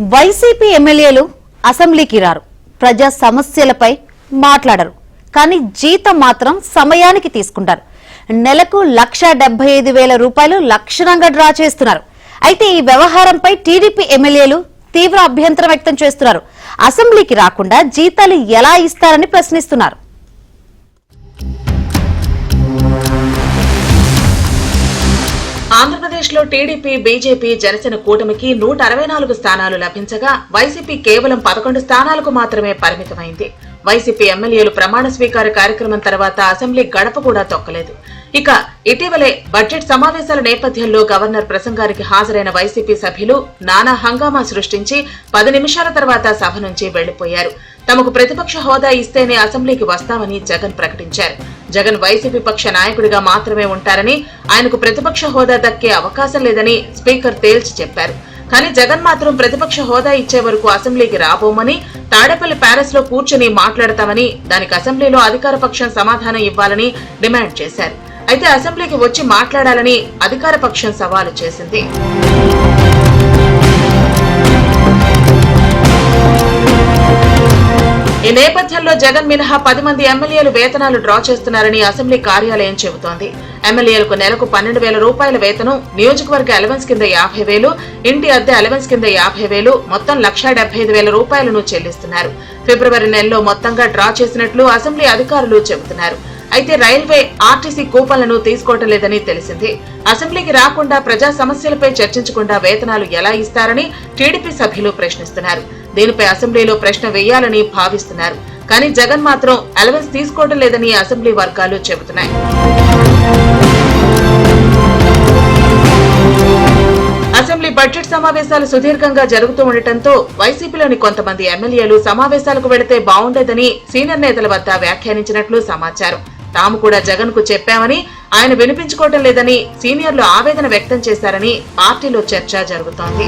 YCP ఎమ్మెల్యేలు అసెంబ్లీకి రారు, ప్రజా సమస్యలపై మాట్లాడరు, కానీ జీతం మాత్రం సమయానికి తీసుకుంటారు. నెలకు 1,75,000 రూపాయలు లక్షణంగా డ్రా చేస్తున్నారు. అయితే ఈ వ్యవహారంపై టీడీపీ ఎమ్మెల్యేలు తీవ్ర అభ్యంతరం వ్యక్తం చేస్తున్నారు. అసెంబ్లీకి రాకుండా జీతాలు ఎలా ఇస్తారని ప్రశ్నిస్తున్నారు. ఆంధ్రప్రదేశ్లో టీడీపీ, బీజేపీ, జనసేన కూటమికి 164 స్థానాలు లభించగా వైసీపీ కేవలం 11 స్థానాలకు మాత్రమే పరిమితమైంది. వైసీపీ ఎమ్మెల్యేలు ప్రమాణ స్వీకార కార్యక్రమం తర్వాత అసెంబ్లీ గడప కూడా తొక్కలేదు. ఇక ఇటీవలే బడ్జెట్ సమావేశాల నేపథ్యంలో గవర్నర్ ప్రసంగానికి హాజరైన వైసీపీ సభ్యులు నానా హంగామా సృష్టించి 10 నిమిషాల తర్వాత సభ నుంచి వెళ్లిపోయారు. తమకు ప్రతిపక్ష హోదా ఇస్తేనే అసెంబ్లీకి వస్తామని జగన్ ప్రకటించారు. జగన్ వైసీపీ పక్ష నాయకుడిగా మాత్రమే ఉంటారని, ఆయనకు ప్రతిపక్ష హోదా దక్కే అవకాశం లేదని స్పీకర్ తేల్చి చెప్పారు. కానీ జగన్ మాత్రం ప్రతిపక్ష హోదా ఇచ్చే వరకు అసెంబ్లీకి రాబోమని, తాడేపల్లి ప్యాలెస్ లో కూర్చుని మాట్లాడతామని, దానికి అసెంబ్లీలో అధికార పక్షం సమాధానం ఇవ్వాలని డిమాండ్ చేశారు. అయితే అసెంబ్లీకి వచ్చి మాట్లాడాలని అధికార పక్షం సవాలు చేసింది. ఈ నేపథ్యంలో జగన్ మినహా 10 మంది ఎమ్మెల్యేలు వేతనాలు డ్రా చేస్తున్నారని అసెంబ్లీ కార్యాలయం చెబుతోంది. ఎమ్మెల్యేలకు నెలకు 12,000 రూపాయల వేతనం, నియోజకవర్గ అలవెన్స్ కింద 50,000, ఇంటి అద్దె అలవెన్స్ కింద 50,000, మొత్తం 1,75,000 రూపాయలను చెల్లిస్తున్నారు. ఫిబ్రవరి నెలలో మొత్తంగా డ్రా చేసినట్లు అసెంబ్లీ అధికారులు చెబుతున్నారు. అయితే రైల్వే, ఆర్టీసీ కూపన్లను తీసుకోవటం లేదని తెలిసింది. అసెంబ్లీకి రాకుండా ప్రజా సమస్యలపై చర్చించకుండా వేతనాలు ఎలా ఇస్తారని టీడీపీ సభ్యులు ప్రశ్నిస్తున్నారు. దీనిపై అసెంబ్లీలో ప్రశ్న వేయాలని భావిస్తున్నారు. కానీ జగన్ మాత్రం అలవెన్స్ తీసుకోవడం లేదని అసెంబ్లీ వర్గాలు చెబుతున్నాయి. అసెంబ్లీ బడ్జెట్ సమావేశాలు సుదీర్ఘంగా జరుగుతూ ఉండటంతో వైసీపీలోని కొంతమంది ఎమ్మెల్యేలు సమావేశాలకు వెళితే బాగుండేదని సీనియర్ నేతల వద్ద వ్యాఖ్యానించినట్లు సమాచారం. తాము కూడా జగన్ కు చెప్పామని, ఆయన వినిపించుకోవడం లేదని సీనియర్లు ఆవేదన వ్యక్తం చేశారని పార్టీలో చర్చ జరుగుతోంది.